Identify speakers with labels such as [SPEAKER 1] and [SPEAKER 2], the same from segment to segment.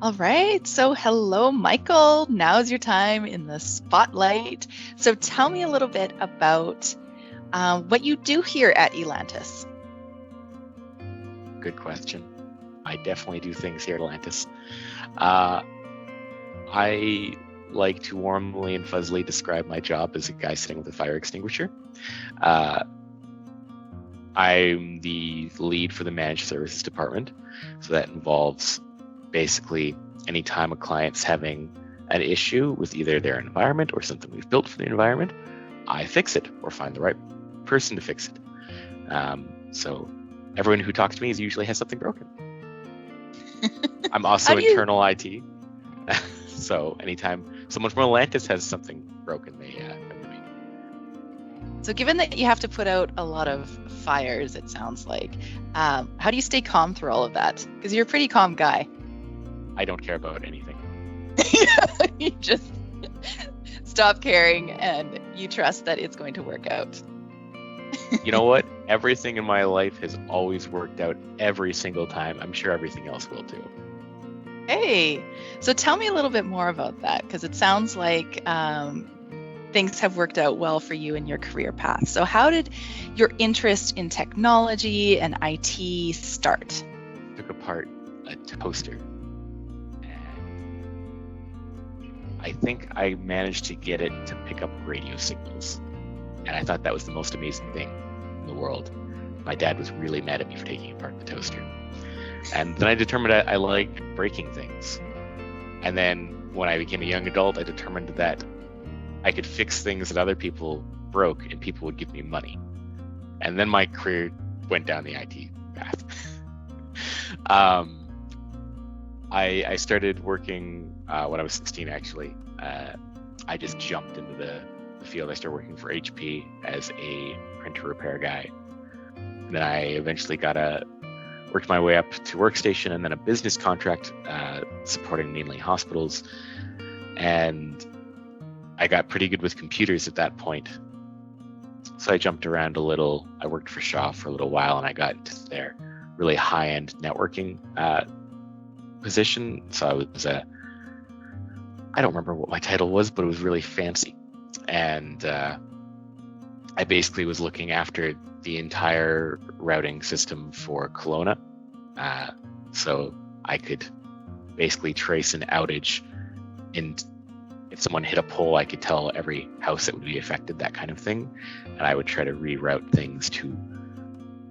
[SPEAKER 1] All right. So, hello, Michael. Now's your time in the spotlight. So, tell me a little bit about what you do here at Elantis.
[SPEAKER 2] Good question. I definitely do things here at Atlantis. I like to warmly and fuzzily describe my job as a guy sitting with a fire extinguisher. I'm the lead for the managed services department. So that involves basically anytime a client's having an issue with either their environment or something we've built for the environment, I fix it or find the right person to fix it. So everyone who talks to me usually has something broken. I'm also internal IT. So anytime someone from Atlantis has something broken, they come to me.
[SPEAKER 1] So given that you have to put out a lot of fires, it sounds like, how do you stay calm through all of that? Because you're a pretty calm guy.
[SPEAKER 2] I don't care about anything.
[SPEAKER 1] You just stop caring and you trust that it's going to work out.
[SPEAKER 2] You know what? Everything in my life has always worked out every single time. I'm sure everything else will too.
[SPEAKER 1] Hey, so tell me a little bit more about that, because it sounds like things have worked out well for you in your career path. So how did your interest in technology and IT start?
[SPEAKER 2] I took apart a toaster. I think I managed to get it to pick up radio signals. And I thought that was the most amazing thing in the world. My dad was really mad at me for taking apart the toaster. And then I determined I liked breaking things. And then when I became a young adult, I determined that I could fix things that other people broke and people would give me money. And then my career went down the IT path. I started working when I was 16, actually. I just jumped into the field. I started working for HP as a printer repair guy. And then I eventually worked my way up to workstation and then a business contract supporting mainly hospitals. And I got pretty good with computers at that point. So I jumped around a little. I worked for Shaw for a little while and I got into their really high-end networking position. So I was I don't remember what my title was, but it was really fancy. And I basically was looking after the entire routing system for Kelowna. So I could basically trace an outage, and if someone hit a pole, I could tell every house that would be affected, that kind of thing. And I would try to reroute things to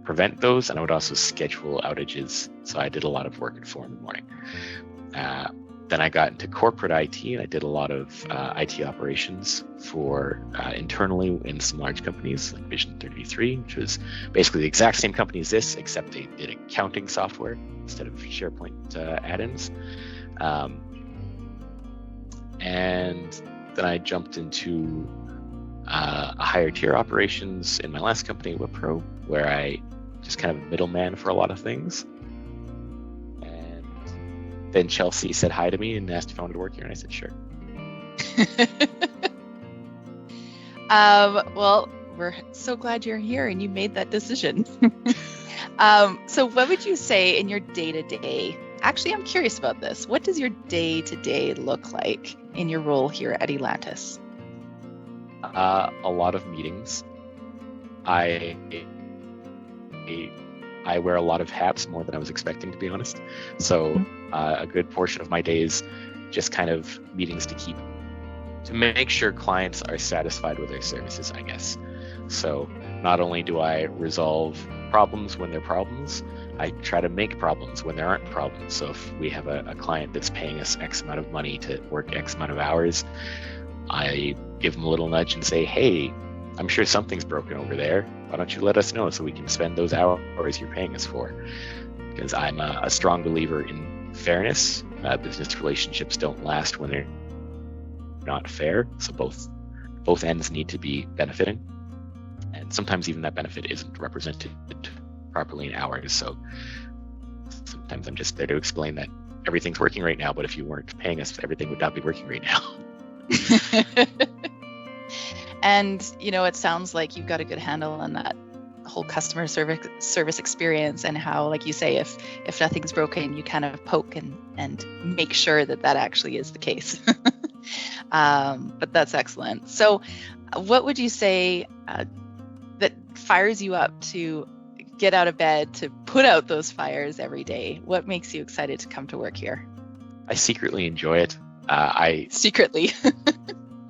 [SPEAKER 2] prevent those, and I would also schedule outages. So I did a lot of work at 4 a.m. Then I got into corporate IT, and I did a lot of IT operations for internally in some large companies like Vision 33, which was basically the exact same company as this, except they did accounting software instead of SharePoint add-ins. And then I jumped into a higher tier operations in my last company, Wipro, where I just kind of middleman for a lot of things. Then Chelsea said hi to me and asked if I wanted to work here, and I said sure.
[SPEAKER 1] Well, we're so glad you're here and you made that decision. So what would you say in your day-to-day? Actually, I'm curious about this. What does your day-to-day look like in your role here at Elantis?
[SPEAKER 2] A lot of meetings. I wear a lot of hats, more than I was expecting, to be honest. So a good portion of my day is just kind of meetings to make sure clients are satisfied with their services, I guess. So not only do I resolve problems when they're problems, I try to make problems when there aren't problems. So if we have a client that's paying us X amount of money to work X amount of hours, I give them a little nudge and say, hey, I'm sure something's broken over there. Why don't you let us know so we can spend those hours you're paying us for? Because I'm a strong believer in fairness. Business relationships don't last when they're not fair. So both ends need to be benefiting. And sometimes even that benefit isn't represented properly in hours. So sometimes I'm just there to explain that everything's working right now, but if you weren't paying us, everything would not be working right now.
[SPEAKER 1] And, it sounds like you've got a good handle on that whole customer service experience, and how, like you say, if nothing's broken, you kind of poke and make sure that actually is the case. But that's excellent. So what would you say that fires you up to get out of bed, to put out those fires every day? What makes you excited to come to work here?
[SPEAKER 2] I secretly enjoy it.
[SPEAKER 1] Secretly.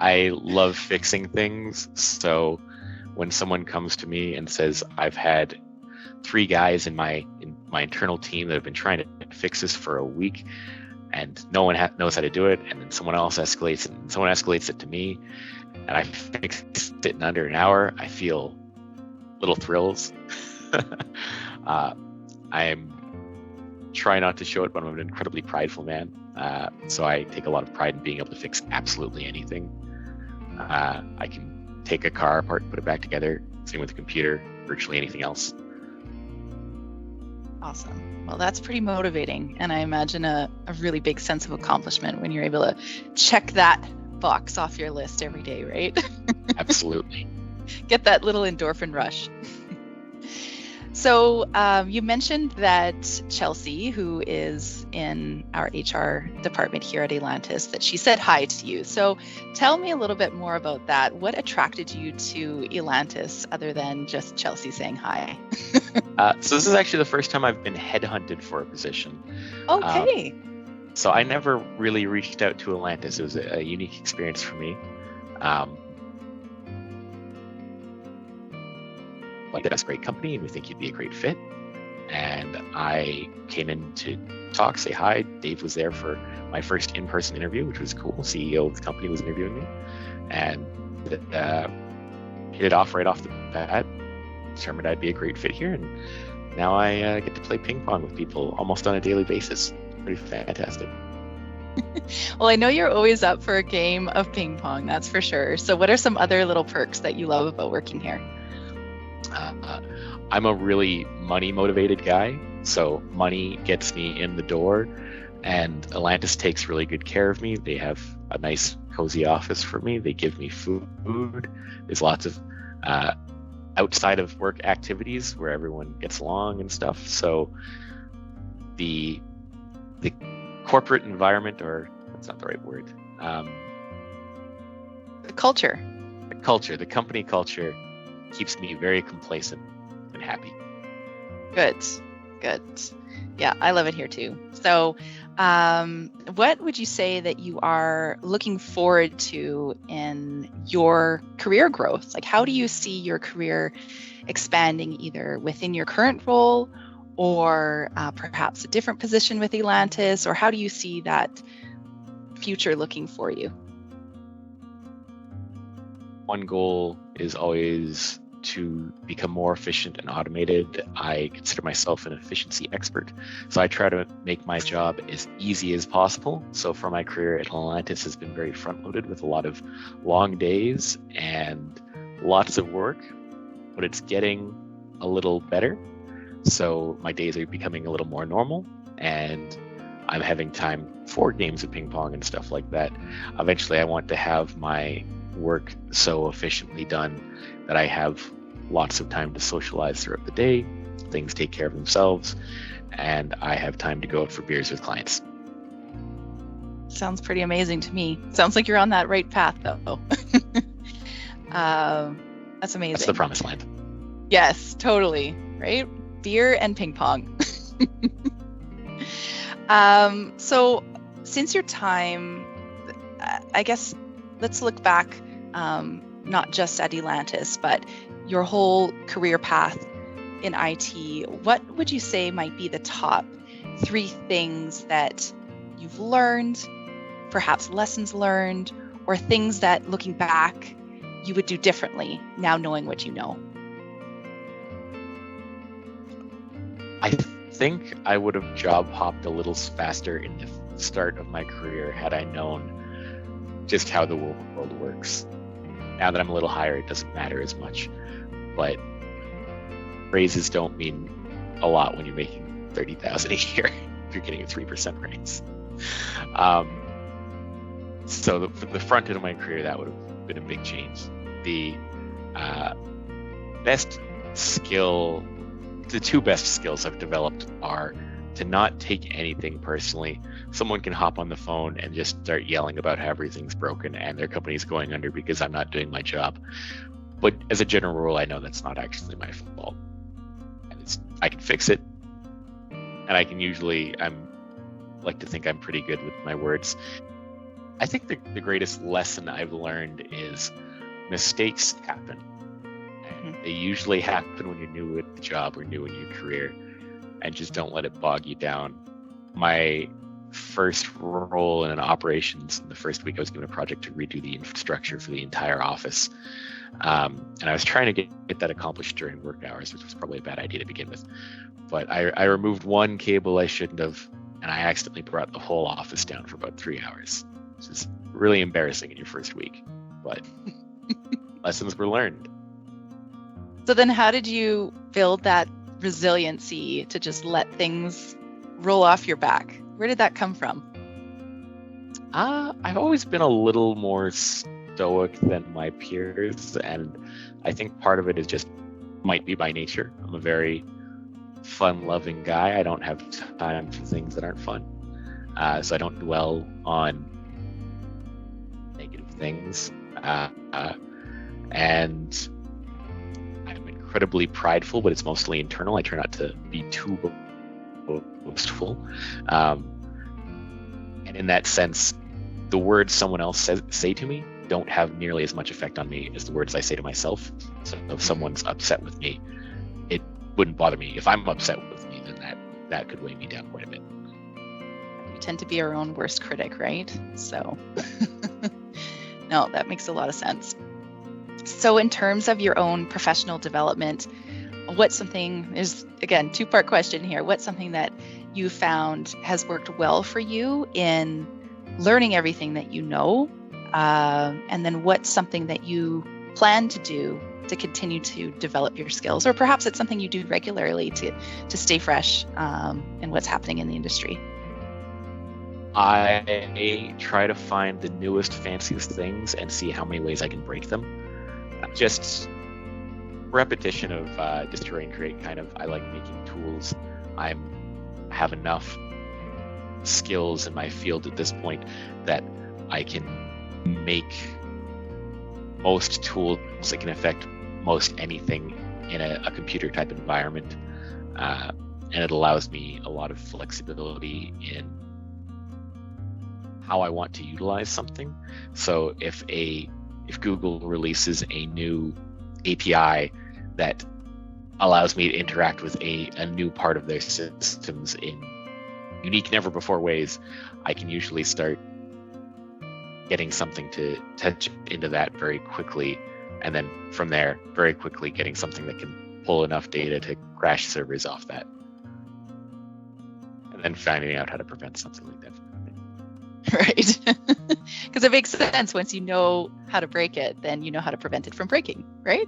[SPEAKER 2] I love fixing things. So when someone comes to me and says, I've had 3 guys in my internal team that have been trying to fix this for a week, and no one knows how to do it, and then someone else escalates it, and someone escalates it to me, and I fix it in under an hour, I feel little thrills. I try not to show it, but I'm an incredibly prideful man. So I take a lot of pride in being able to fix absolutely anything. I can take a car apart and put it back together. Same with a computer, virtually anything else.
[SPEAKER 1] Awesome. Well, that's pretty motivating. And I imagine a really big sense of accomplishment when you're able to check that box off your list every day, right?
[SPEAKER 2] Absolutely.
[SPEAKER 1] Get that little endorphin rush. So you mentioned that Chelsea, who is in our HR department here at Atlantis, that she said hi to you. So tell me a little bit more about that. What attracted you to Atlantis other than just Chelsea saying hi?
[SPEAKER 2] So this is actually the first time I've been headhunted for a position.
[SPEAKER 1] Okay.
[SPEAKER 2] So I never really reached out to Atlantis. It was a unique experience for me. Like, that's a great company and we think you'd be a great fit. And I came in to talk, say hi. Dave was there for my first in-person interview, which was cool. CEO of the company was interviewing me, and hit it off right off the bat. Determined I'd be a great fit here, and now I get to play ping pong with people almost on a daily basis. Pretty fantastic.
[SPEAKER 1] Well, I know you're always up for a game of ping pong, that's for sure. So what are some other little perks that you love about working here?
[SPEAKER 2] I'm a really money motivated guy, so money gets me in the door, and Atlantis takes really good care of me. They have a nice cozy office for me. They give me food. There's lots of outside of work activities where everyone gets along and stuff. So the corporate environment, or that's not the right word,
[SPEAKER 1] The culture.
[SPEAKER 2] the company culture keeps me very complacent and happy.
[SPEAKER 1] Good. Yeah, I love it here too. So what would you say that you are looking forward to in your career growth? Like, how do you see your career expanding, either within your current role or perhaps a different position with Elantis, or how do you see that future looking for you?
[SPEAKER 2] One goal is always to become more efficient and automated. I consider myself an efficiency expert, so I try to make my job as easy as possible. So for my career at Atlantis has been very front-loaded with a lot of long days and lots of work, but it's getting a little better. So my days are becoming a little more normal, and I'm having time for games of ping pong and stuff like that. Eventually, I want to have my work so efficiently done that I have lots of time to socialize throughout the day. Things take care of themselves, and I have time to go out for beers with clients.
[SPEAKER 1] Sounds pretty amazing to me. Sounds like you're on that right path, though. That's amazing.
[SPEAKER 2] That's the promised land.
[SPEAKER 1] Yes, totally. Right? Beer and ping pong. So since your time, I guess let's look back, not just at Elantis, but your whole career path in IT. What would you say might be the top 3 things that you've learned, perhaps lessons learned, or things that, looking back, you would do differently now knowing what you know?
[SPEAKER 2] I think I would have job hopped a little faster in the start of my career had I known just how the world works. Now that I'm a little higher, it doesn't matter as much, but raises don't mean a lot when you're making $30,000 a year if you're getting a 3% raise. So for the front end of my career, that would have been a big change. The best skill, the two best skills I've developed are to not take anything personally. Someone can hop on the phone and just start yelling about how everything's broken and their company's going under because I'm not doing my job. But as a general rule, I know that's not actually my fault. And I can fix it. And I can usually, like to think I'm pretty good with my words. I think the greatest lesson I've learned is mistakes happen. And they usually happen when you're new at the job or new in your career. And just don't let it bog you down. My first role in an operations, in the first week I was given a project to redo the infrastructure for the entire office. And I was trying to get that accomplished during work hours, which was probably a bad idea to begin with. But I removed one cable I shouldn't have, and I accidentally brought the whole office down for about 3 hours. Which is really embarrassing in your first week, but lessons were learned.
[SPEAKER 1] So then how did you build that resiliency to just let things roll off your back? Where did that come from?
[SPEAKER 2] I've always been a little more stoic than my peers, and I think part of it is just might be by nature. I'm a very fun-loving guy. I don't have time for things that aren't fun, so I don't dwell on negative things, and I'm incredibly prideful, but it's mostly internal. I try not to be too boastful, and in that sense, the words someone else say to me don't have nearly as much effect on me as the words I say to myself. So if someone's upset with me, it wouldn't bother me. If I'm upset with me, then that could weigh me down quite a bit.
[SPEAKER 1] We tend to be our own worst critic, right? So no, that makes a lot of sense. So in terms of your own professional development, what's something, there's again, two-part question here. What's something that you found has worked well for you in learning everything that you know? And then what's something that you plan to do to continue to develop your skills? Or perhaps it's something you do regularly to stay fresh in what's happening in the industry.
[SPEAKER 2] I try to find the newest, fanciest things and see how many ways I can break them. Just repetition of destroy and create kind of. I like making tools. I have enough skills in my field at this point that I can make most tools that can affect most anything in a computer type environment. And it allows me a lot of flexibility in how I want to utilize something. So if Google releases a new API that allows me to interact with a new part of their systems in unique, never before ways, I can usually start getting something to touch into that very quickly, and then from there, very quickly getting something that can pull enough data to crash servers off that, and then finding out how to prevent something like that from happening.
[SPEAKER 1] Right. Because it makes sense. Once you know how to break it, then you know how to prevent it from breaking, right?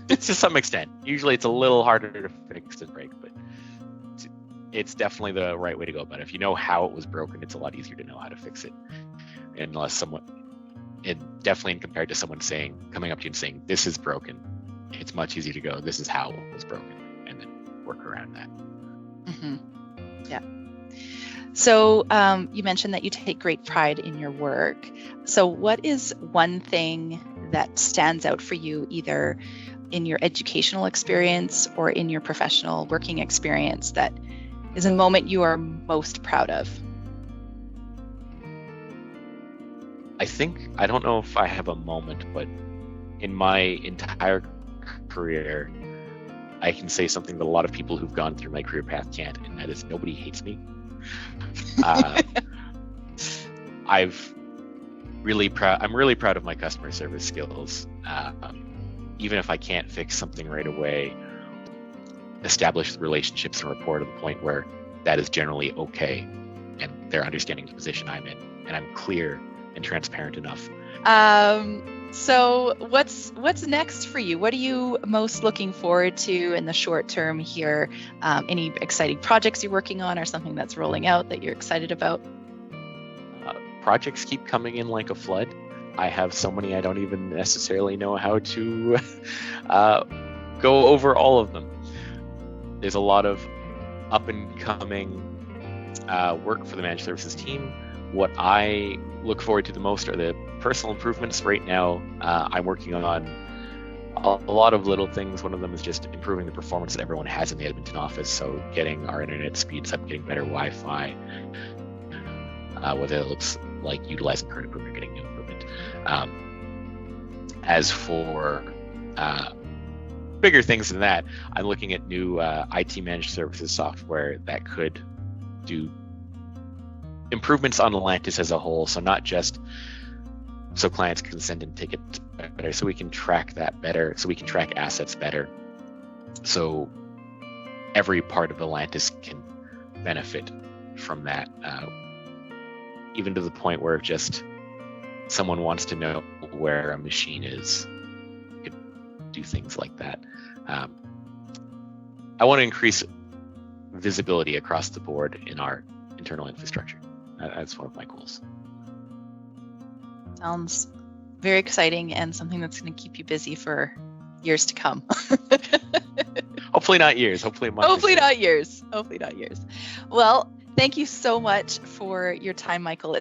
[SPEAKER 2] It's to some extent. Usually it's a little harder to fix than break, but it's definitely the right way to go about it. If you know how it was broken, it's a lot easier to know how to fix it. Unless someone, definitely compared to someone coming up to you and saying, this is broken, it's much easier to go, this is how it was broken, and then work around that.
[SPEAKER 1] Mm-hmm. Yeah. So you mentioned that you take great pride in your work. So what is one thing that stands out for you, either in your educational experience or in your professional working experience, that is a moment you are most proud of?
[SPEAKER 2] I don't know if I have a moment, but in my entire career, I can say something that a lot of people who've gone through my career path can't, and that is nobody hates me. I'm really proud of my customer service skills. Even if I can't fix something right away, establish relationships and rapport to the point where that is generally okay, and they're understanding the position I'm in, and I'm clear and transparent enough.
[SPEAKER 1] So what's next for you? What are you most looking forward to in the short term here? Any exciting projects you're working on, or something that's rolling out that you're excited about?
[SPEAKER 2] Projects keep coming in like a flood. I have so many I don't even necessarily know how to go over all of them. There's a lot of up and coming work for the managed services team. What I look forward to the most are the personal improvements. Right now, I'm working on a lot of little things. One of them is just improving the performance that everyone has in the Edmonton office. So getting our internet speeds up, getting better Wi-Fi, whether it looks like utilizing current equipment, getting new equipment. As for bigger things than that, I'm looking at new IT managed services software that could do improvements on Atlantis as a whole. So not just so clients can send in tickets better, so we can track that better, so we can track assets better, so every part of Atlantis can benefit from that, even to the point where if just someone wants to know where a machine is, you can do things like that. I want to increase visibility across the board in our internal infrastructure. That's one of my goals.
[SPEAKER 1] Sounds very exciting and something that's going to keep you busy for years to come.
[SPEAKER 2] Hopefully not years. Hopefully months.
[SPEAKER 1] Hopefully not years. Hopefully not years. Well, thank you so much for your time, Michael.